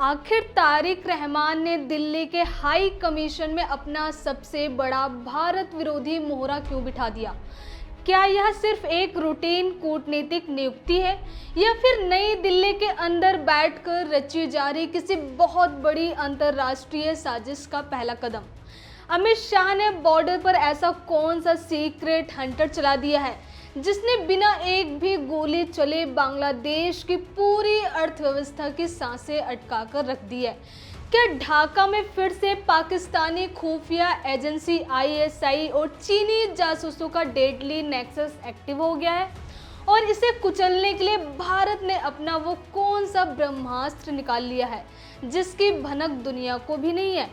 आखिर तारिक रहमान ने दिल्ली के हाई कमीशन में अपना सबसे बड़ा भारत विरोधी मोहरा क्यों बिठा दिया? क्या यह सिर्फ एक रूटीन कूटनीतिक नियुक्ति है या फिर नई दिल्ली के अंदर बैठकर रची जा रही किसी बहुत बड़ी अंतर्राष्ट्रीय साजिश का पहला कदम? अमित शाह ने बॉर्डर पर ऐसा कौन सा सीक्रेट हंटर चला दिया है जिसने बिना एक भी गोली चले बांग्लादेश की पूरी अर्थव्यवस्था की सांसें अटकाकर रख दी है? क्या ढाका में फिर से पाकिस्तानी खुफिया एजेंसी आईएसआई और चीनी जासूसों का डेडली नेक्सस एक्टिव हो गया है और इसे कुचलने के लिए भारत ने अपना वो कौन सा ब्रह्मास्त्र निकाल लिया है जिसकी भनक दुनिया को भी नहीं है?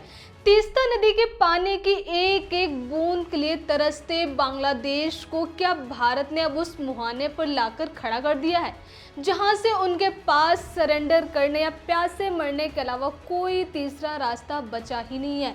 तीस्ता नदी के पानी की एक एक बूंद के लिए तरसते बांग्लादेश को क्या भारत ने अब उस मुहाने पर लाकर खड़ा कर दिया है जहां से उनके पास सरेंडर करने या प्यास से मरने के अलावा कोई तीसरा रास्ता बचा ही नहीं है?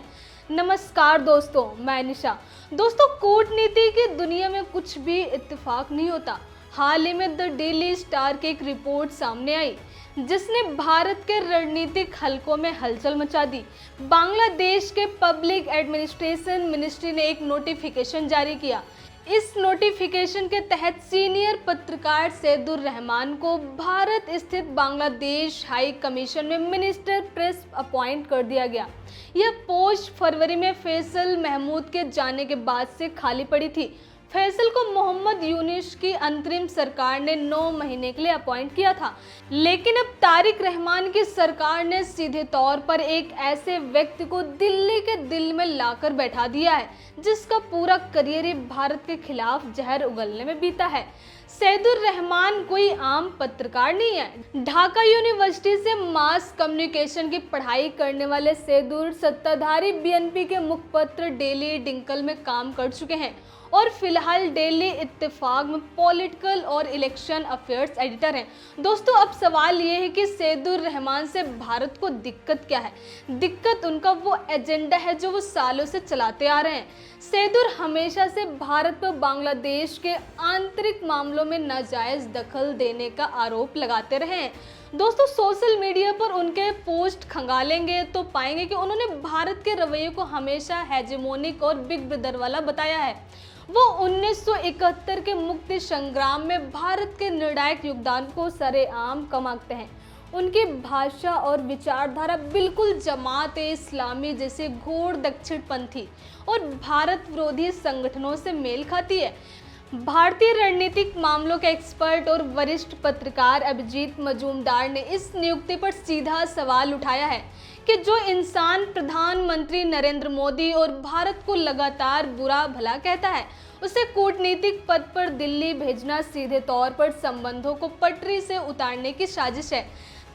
नमस्कार दोस्तों, मैं निशा। दोस्तों, कूटनीति की दुनिया में कुछ भी इत्तेफाक नहीं होता। हाल ही में द डेली स्टार की एक रिपोर्ट सामने आई जिसने भारत के रणनीतिक हलकों में हलचल मचा दी। बांग्लादेश के पब्लिक एडमिनिस्ट्रेशन मिनिस्ट्री ने एक नोटिफिकेशन जारी किया। इस नोटिफिकेशन के तहत सीनियर पत्रकार सैदुर रहमान को भारत स्थित बांग्लादेश हाई कमीशन में मिनिस्टर प्रेस अपॉइंट कर दिया गया। यह पोस्ट फरवरी में फैसल महमूद के जाने के बाद से खाली पड़ी थी। फैसल को मोहम्मद यूनिस की अंतरिम सरकार ने 9 महीने के लिए अपॉइंट किया था, लेकिन अब तारिक रहमान की सरकार ने सीधे तौर पर एक ऐसे व्यक्ति को दिल्ली के दिल में लाकर बैठा दिया है जिसका पूरा करियर ही भारत के खिलाफ जहर उगलने में बीता है। सैदुर रहमान कोई आम पत्रकार नहीं है। ढाका यूनिवर्सिटी से मास कम्युनिकेशन की पढ़ाई करने वाले सैदुर सत्ताधारी बीएनपी के मुखपत्र डेली डिंकल में काम कर चुके हैं और फिलहाल डेली इत्तेफाक में पॉलिटिकल और इलेक्शन अफेयर्स एडिटर हैं। दोस्तों, अब सवाल ये है कि सैदुर रहमान से भारत को दिक्कत क्या है? दिक्कत उनका वो एजेंडा है जो वो सालों से चलाते आ रहे हैं। सैदुर हमेशा से भारत पर बांग्लादेश के आंतरिक मामलों में नाजायज दखल देने का आरोप लगाते रहे हैं। दोस्तों, सोशल मीडिया पर उनके पोस्ट खंगालेंगे तो पाएंगे कि उन्होंने भारत के रवैये को हमेशा हेजेमोनिक और बिग ब्रदर वाला बताया है। वो 1971 के मुक्ति संग्राम में भारत के निर्णायक योगदान को सरेआम कमाते हैं। उनकी भाषा और विचारधारा बिल्कुल जमात ए इस्लामी जैसे घोर दक्षिणपंथी और भारत विरोधी संगठनों से मेल खाती है। भारतीय रणनीतिक मामलों के एक्सपर्ट और वरिष्ठ पत्रकार अभिजीत मजूमदार ने इस नियुक्ति पर सीधा सवाल उठाया है कि जो इंसान प्रधानमंत्री नरेंद्र मोदी और भारत को लगातार बुरा भला कहता है, उसे कूटनीतिक पद पर दिल्ली भेजना सीधे तौर पर संबंधों को पटरी से उतारने की साजिश है।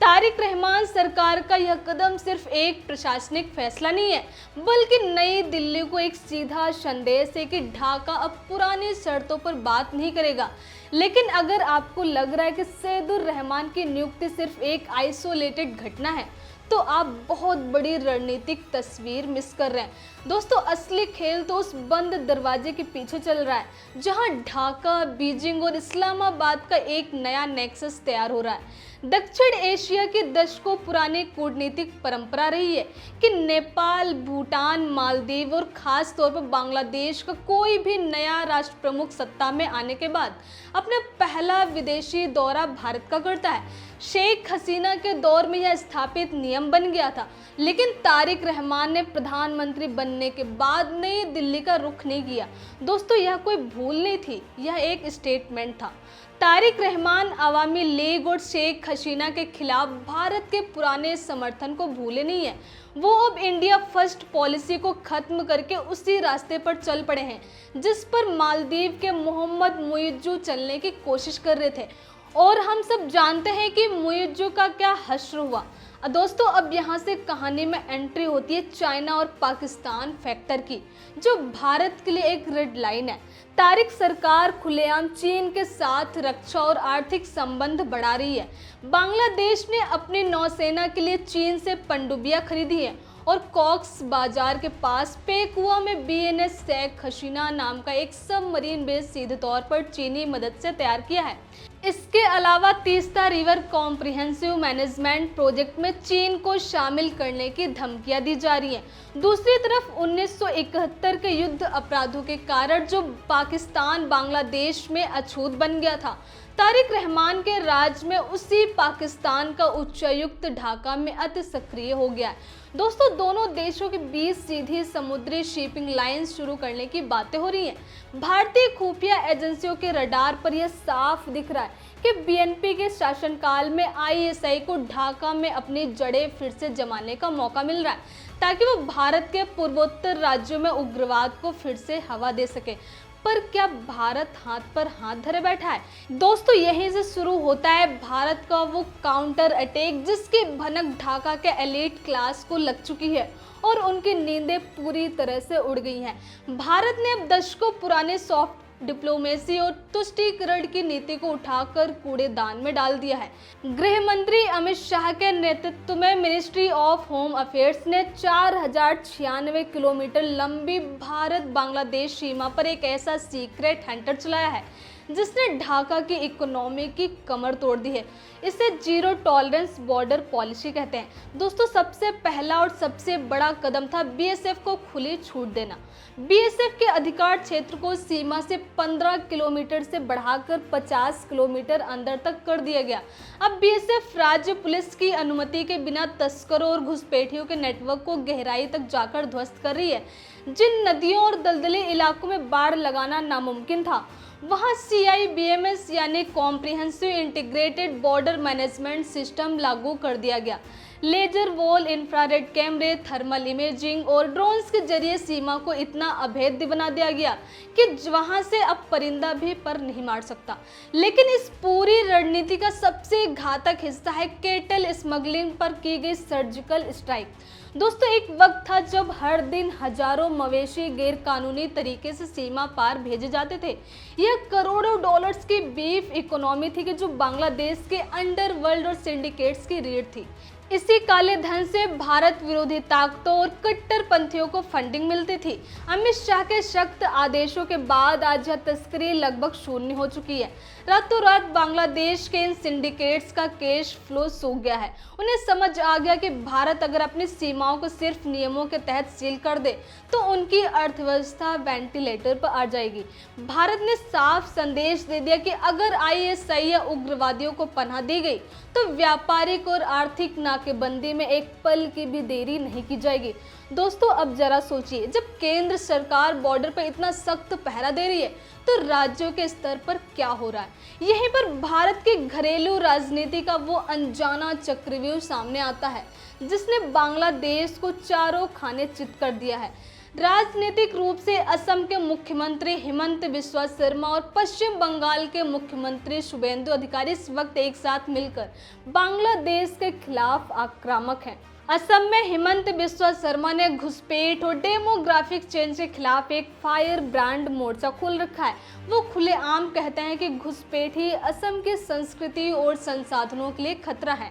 तारिक रहमान सरकार का यह कदम सिर्फ एक प्रशासनिक फैसला नहीं है, बल्कि नई दिल्ली को एक सीधा संदेश है कि ढाका अब पुरानी शर्तों पर बात नहीं करेगा। लेकिन अगर आपको लग रहा है कि सैदुर रहमान की नियुक्ति सिर्फ एक आइसोलेटेड घटना है, तो आप बहुत बड़ी रणनीतिक तस्वीर मिस कर रहे हैं। दोस्तों, असली खेल तो उस बंद दरवाजे के पीछे चल रहा है जहां ढाका, बीजिंग और इस्लामाबाद का एक नया नेक्सस तैयार हो रहा है। दक्षिण एशिया की दशकों पुरानी कूटनीतिक परंपरा रही है कि नेपाल, भूटान, मालदीव और खास तौर पर बांग्लादेश का कोई भी नया राष्ट्र प्रमुख सत्ता में आने के बाद अपना पहला विदेशी दौरा भारत का करता है। शेख हसीना के दौर में यह स्थापित नियम बन गया था, लेकिन तारिक रहमान ने प्रधानमंत्री बनने के बाद नई दिल्ली का रुख नहीं किया। दोस्तों, यह कोई भूल नहीं थी, यह एक स्टेटमेंट था। तारिक रहमान अवामी लीग और शेख हसीना के खिलाफ भारत के पुराने समर्थन को भूले नहीं है। वो अब इंडिया फर्स्ट पॉलिसी को खत्म करके उसी रास्ते पर चल पड़े हैं जिस पर मालदीव के मोहम्मद मुइज्जू चलने की कोशिश कर रहे थे, और हम सब जानते हैं कि मुइज्जू का क्या हश्र हुआ। दोस्तों, अब यहाँ से कहानी में एंट्री होती है चाइना और पाकिस्तान फैक्टर की, जो भारत के लिए एक रेड लाइन है। तारिक सरकार खुलेआम चीन के साथ रक्षा और आर्थिक संबंध बढ़ा रही है। बांग्लादेश ने अपनी नौसेना के लिए चीन से पनडुब्बियां खरीदी है और कॉक्स बाजार के पास पेकुआ में बीएनएस शेख हसीना नाम का एक सबमरीन बेस सीधे तौर पर चीनी मदद से तैयार किया है। इसके अलावा Teesta river comprehensive management project में चीन को शामिल करने की धमकियां दी जा रही हैं। दूसरी तरफ 1971 के युद्ध अपराधों के कारण जो पाकिस्तान बांग्लादेश में अछूत बन गया था, तारिक रहमान के राज में उसी पाकिस्तान का उच्चायुक्त ढाका में अति सक्रिय हो गया है। दोस्तों, दोनों देशों के बीच सीधी समुद्री शिपिंग लाइंस शुरू करने की बातें हो रही हैं। भारतीय खुफिया एजेंसियों के रडार पर यह साफ दिख रहा है कि बीएनपी के शासनकाल में आईएसआई को ढाका में अपनी जड़ें फिर से जमाने का मौका मिल रहा है, ताकि वो भारत के पूर्वोत्तर राज्यों में उग्रवाद को फिर से हवा दे सके। पर क्या भारत हाथ पर हाथ धरे बैठा है? दोस्तों, यहीं से शुरू होता है भारत का वो काउंटर अटैक जिसकी भनक ढाका के एलीट क्लास को लग चुकी है और उनकी नींदें पूरी तरह से उड़ गई हैं। भारत ने अब दशकों पुराने सॉफ्ट डिप्लोमेसी और तुष्टीकरण की नीति को उठाकर कूड़ेदान में डाल दिया है। गृह मंत्री अमित शाह के नेतृत्व में मिनिस्ट्री ऑफ होम अफेयर्स ने 4096 किलोमीटर लंबी भारत बांग्लादेश सीमा पर एक ऐसा सीक्रेट हंटर चलाया है जिसने ढाका की इकोनॉमी की कमर तोड़ दी है। इसे जीरो टॉलरेंस बॉर्डर पॉलिसी कहते हैं। दोस्तों, सबसे पहला और सबसे बड़ा कदम था बीएसएफ को खुली छूट देना। बीएसएफ के अधिकार क्षेत्र को सीमा से 15 किलोमीटर से बढ़ाकर 50 किलोमीटर अंदर तक कर दिया गया। अब बीएसएफ राज्य पुलिस की अनुमति के बिना तस्करों और घुसपैठियों के नेटवर्क को गहराई तक जाकर ध्वस्त कर रही है। जिन नदियों और दलदली इलाकों में बाढ़ लगाना नामुमकिन था, वहां CIBMS यानी comprehensive integrated border management system लागू कर दिया गया। लेजर वॉल, इंफ्रारेड कैमरे, थर्मल इमेजिंग और ड्रोन्स के जरिए सीमा को इतना अभेद्य बना दिया गया कि वहां से अब परिंदा भी पर नहीं मार सकता। लेकिन इस पूरी रणनीति का सबसे घातक हिस्सा है केटल स्मगलिंग पर की गई सर्जिकल स्ट्राइक। दोस्तों, एक वक्त था जब हर दिन हजारों मवेशी गैर कानूनी तरीके से सीमा पार भेजे जाते थे। यह करोड़ों डॉलर्स की बीफ इकोनॉमी थी कि जो बांग्लादेश के अंडरवर्ल्ड और सिंडिकेट्स की रीढ़ थी। इसी काले धन से भारत विरोधी ताकतों और कट्टरपंथियों को फंडिंग मिलती थी। अमित शाह के सख्त आदेशों के बाद आज यह तस्करी लगभग शून्य हो चुकी है। रातों रात बांग्लादेश के इन सिंडिकेट्स का कैश फ्लो सूख गया है। उन्हें समझ आ गया कि भारत अगर अपनी सीमाओं को सिर्फ नियमों के तहत सील कर दे तो उनकी अर्थव्यवस्था वेंटिलेटर पर आ जाएगी। भारत ने साफ संदेश दे दिया कि अगर आईएसआई या उग्रवादियों को पनाह दी गई तो व्यापारिक और आर्थिक नाकेबंदी में एक पल की भी देरी नहीं की जाएगी। दोस्तों, अब जरा सोचिए, जब केंद्र सरकार बॉर्डर पर इतना सख्त पहरा दे रही है तो राज्यों के स्तर पर क्या हो रहा है। यहीं पर भारत की घरेलू राजनीति का वो अनजाना चक्रव्यूह सामने आता है जिसने बांग्लादेश को चारों खाने चित कर दिया है। राजनीतिक रूप से असम के मुख्यमंत्री हिमंत बिस्वा शर्मा और पश्चिम बंगाल के मुख्यमंत्री शुभेंदु अधिकारी इस वक्त एक साथ मिलकर बांग्लादेश के खिलाफ आक्रामक हैं। असम में हिमंत बिस्वा शर्मा ने घुसपैठ और डेमोग्राफिक चेंज के खिलाफ एक फायर ब्रांड मोर्चा खोल रखा है। वो खुलेआम कहते हैं कि घुसपैठी असम की संस्कृति और संसाधनों के लिए खतरा है।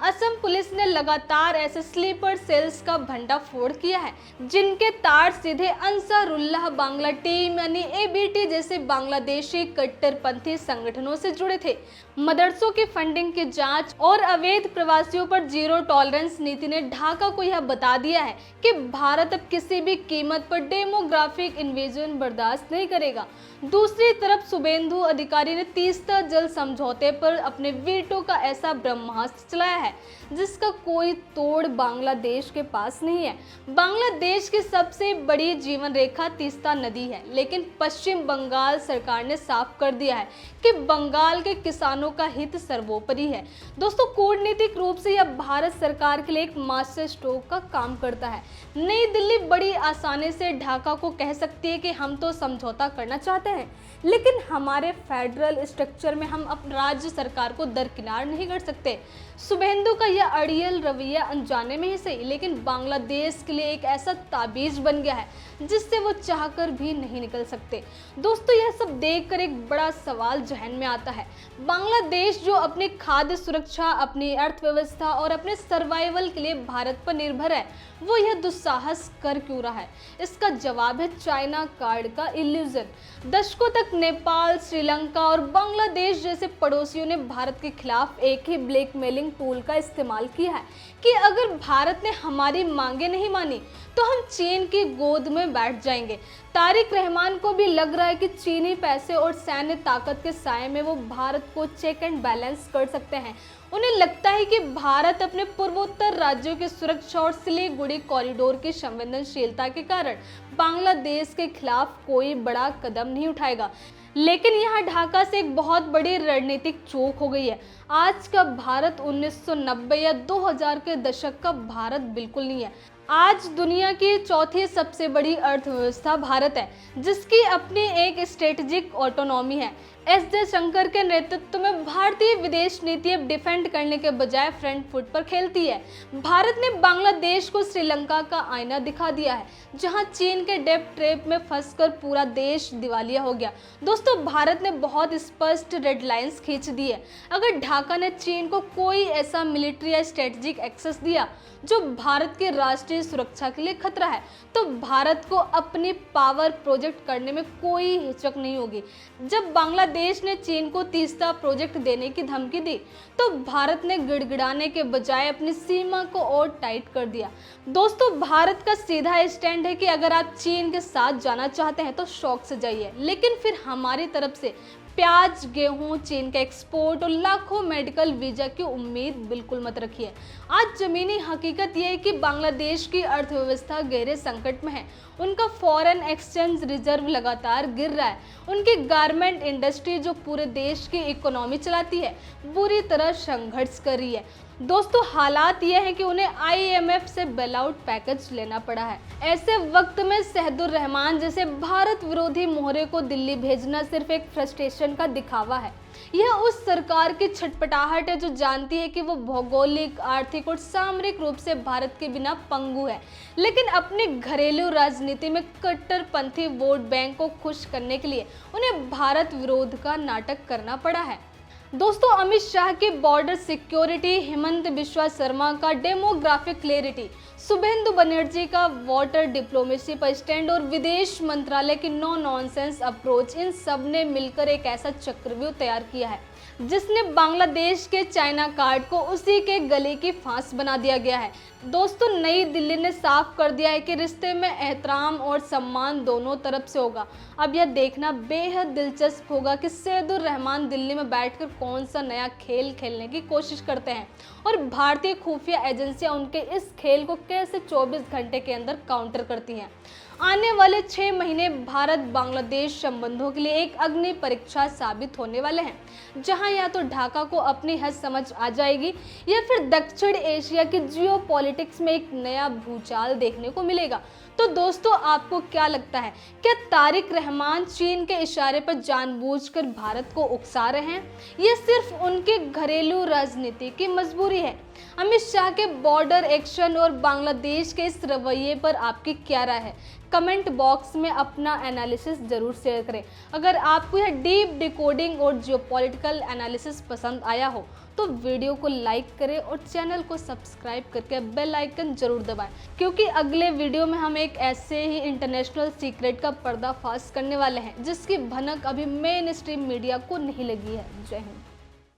असम पुलिस ने लगातार ऐसे स्लीपर सेल्स का भंडाफोड़ किया है जिनके तार सीधे अंसारुल्लाह बांग्ला टीम यानी ABT जैसे बांग्लादेशी कट्टरपंथी संगठनों से जुड़े थे। मदरसों की फंडिंग की जांच और अवैध प्रवासियों पर जीरो टॉलरेंस नीति ने ढाका को यह बता दिया है कि भारत अब किसी भी कीमत पर डेमोग्राफिक इन्वेजन बर्दाश्त नहीं करेगा। दूसरी तरफ शुभेंदु अधिकारी ने तीस्ता जल समझौते पर अपने वीटो का ऐसा ब्रह्मास्त्र चलाया है जिसका कोई तोड़ बांग्लादेश के पास नहीं है। बांग्लादेश की सबसे बड़ी जीवन रेखा तीस्ता नदी है, लेकिन पश्चिम बंगाल सरकार ने साफ कर दिया है कि बंगाल के किसानों का हित सर्वोपरि है। दोस्तों, कूटनीतिक रूप से यह भारत सरकार के लिए एक मास्टर स्ट्रोक का काम करता है। नई दिल्ली बड़ी आसानी से ढाका को कह सकती है कि हम तो समझौता करना चाहते हैं, लेकिन हमारे फेडरल स्ट्रक्चर में हम अपनी राज्य सरकार को दरकिनार नहीं कर सकते। शुभेंदु का यह अड़ियल रवैया अनजाने में ही सही, लेकिन बांग्लादेश के लिए एक ऐसा ताबीज बन गया है जिससे वो चाहकर भी नहीं निकल सकते। दोस्तों, यह सब देखकर एक बड़ा सवाल जहन में आता है, बांग्लादेश बांग्लादेश जो अपनी खाद्य सुरक्षा, अपनी अर्थव्यवस्था और अपने सर्वाइवल के लिए भारत पर निर्भर है, वो यह दुस्साहस कर क्यों रहा है? इसका जवाब है चाइना कार्ड का इल्यूजन। दशकों तक नेपाल, श्रीलंका और बांग्लादेश जैसे पड़ोसियों ने भारत के खिलाफ एक ही ब्लैकमेलिंग टूल का इस्तेमाल किया है कि अगर भारत ने हमारी मांगे नहीं मानी तो हम चीन की गोद में बैठ जाएंगे। तारिक रहमान को भी लग रहा है कि चीनी पैसे और सैन्य ताकत के साये में वो भारत को चेक एंड बैलेंस कर सकते हैं। उन्हें लगता है कि भारत अपने पूर्वोत्तर राज्यों की सुरक्षा और सिलीगुड़ी कॉरिडोर की संवेदनशीलता के कारण बांग्लादेश के खिलाफ कोई बड़ा कदम नहीं उठाएगा। लेकिन यहाँ ढाका से एक बहुत बड़ी रणनीतिक चूक हो गई है। आज का भारत 1990 या 2000 के दशक का भारत बिल्कुल नहीं है। आज दुनिया की चौथी सबसे बड़ी अर्थव्यवस्था भारत है, जिसकी अपनी एक स्ट्रेटेजिक ऑटोनॉमी है। एस जयशंकर के नेतृत्व में भारतीय विदेश नीति अब डिफेंड करने के बजाय फ्रंट फुट पर खेलती है। भारत ने बांग्लादेश को श्रीलंका का आईना दिखा दिया है, जहां चीन के डेब्ट ट्रैप में फंसकर पूरा देश दिवालिया हो गया। दोस्तों, भारत ने बहुत स्पष्ट रेड लाइंस खींच दी है। अगर ढाका ने चीन को कोई ऐसा मिलिट्री या स्ट्रेटेजिक एक्सेस दिया जो भारत की राष्ट्रीय सुरक्षा के लिए खतरा है, तो भारत को अपनी पावर प्रोजेक्ट करने में कोई हिचक नहीं होगी। जब बांग्लादेश ने चीन को तीस्ता प्रोजेक्ट देने की धमकी दी, तो भारत ने गिड़गिड़ाने के बजाय अपनी सीमा को और टाइट कर दिया। दोस्तों, भारत का सीधा स्टैंड है कि अगर आप चीन के साथ जाना चाहते हैं तो शौक से जाइए, लेकिन फिर हमारी तरफ से प्याज, गेहूं, चीन का एक्सपोर्ट और लाखों मेडिकल वीजा की उम्मीद बिल्कुल मत रखिए। आज जमीनी हकीकत यह है कि बांग्लादेश की अर्थव्यवस्था गहरे संकट में है। उनका फॉरेन एक्सचेंज रिजर्व लगातार गिर रहा है। उनकी गारमेंट इंडस्ट्री जो पूरे देश की इकोनॉमी चलाती है, बुरी तरह संघर्ष कर रही है। दोस्तों, हालात यह है कि उन्हें IMF से बेल आउट पैकेज लेना पड़ा है। ऐसे वक्त में सहदुर रहमान जैसे भारत विरोधी मोहरे को दिल्ली भेजना सिर्फ एक फ्रस्ट्रेशन का दिखावा है। यह उस सरकार की छटपटाहट है जो जानती है कि वो भौगोलिक, आर्थिक और सामरिक रूप से भारत के बिना पंगु है, लेकिन अपनी घरेलू राजनीति में कट्टरपंथी वोट बैंक को खुश करने के लिए उन्हें भारत विरोध का नाटक करना पड़ा है। दोस्तों, अमित शाह की बॉर्डर सिक्योरिटी, हिमंत बिस्वा शर्मा का डेमोग्राफिक क्लैरिटी, शुभेंदु बनर्जी का वाटर डिप्लोमेसी पर स्टैंड और विदेश मंत्रालय की नो नॉनसेंस अप्रोच, इन सब ने मिलकर एक ऐसा चक्रव्यूह तैयार किया है जिसने बांग्लादेश के चाइना कार्ड को उसी के गले की फांस बना दिया गया है। दोस्तों, नई दिल्ली ने साफ कर दिया है कि रिश्ते में एहतराम और सम्मान दोनों तरफ से होगा। अब यह देखना बेहद दिलचस्प होगा कि सैदुर रहमान दिल्ली में बैठकर कौन सा नया खेल खेलने की कोशिश करते हैं और भारतीय खुफिया एजेंसियां उनके इस खेल को कैसे 24 घंटे के अंदर काउंटर करती हैं। आने वाले 6 महीने भारत बांग्लादेश संबंधों के लिए एक अग्नि परीक्षा साबित होने वाले हैं, जहां या तो ढाका को अपनी हद समझ आ जाएगी या फिर दक्षिण एशिया की जियोपॉलिटिक्स में एक नया भूचाल देखने को मिलेगा। तो दोस्तों, आपको क्या लगता है? क्या तारिक रहमान चीन के इशारे पर जानबूझकर भारत को उकसा रहे हैं? यह सिर्फ उनके घरेलू राजनीति की मजबूरी है? अमित शाह के बॉर्डर एक्शन और बांग्लादेश के इस रवैये पर आपकी क्या राय है? कमेंट बॉक्स में अपना एनालिसिस जरूर शेयर करें। अगर आपको यह डीप डिकोडिंग और जियोपॉलिटिकल एनालिसिस पसंद आया हो तो वीडियो को लाइक करें और चैनल को सब्सक्राइब करके बेल आइकन जरूर दबाएं, क्योंकि अगले वीडियो में हम एक ऐसे ही इंटरनेशनल सीक्रेट का पर्दाफाश करने वाले हैं जिसकी भनक अभी मेन स्ट्रीम मीडिया को नहीं लगी है। जय हिंद।